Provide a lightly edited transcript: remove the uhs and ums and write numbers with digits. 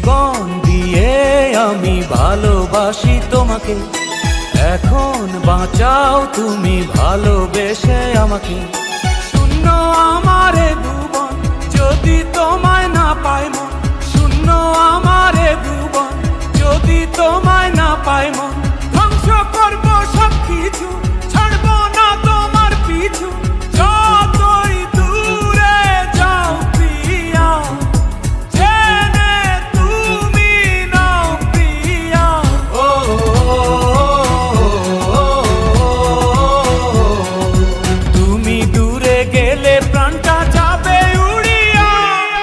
জীবন দিয়ে আমি ভালোবাসি তোমাকে। এখন বাঁচাও তুমি ভালোবেসে আমাকে। শূন্য আমারে ভুবন যদি তোমায় না পাই মন, শূন্য আমারে ভুবন যদি তোমায় না পাই মন। ধ্বংস করবো সবকিছু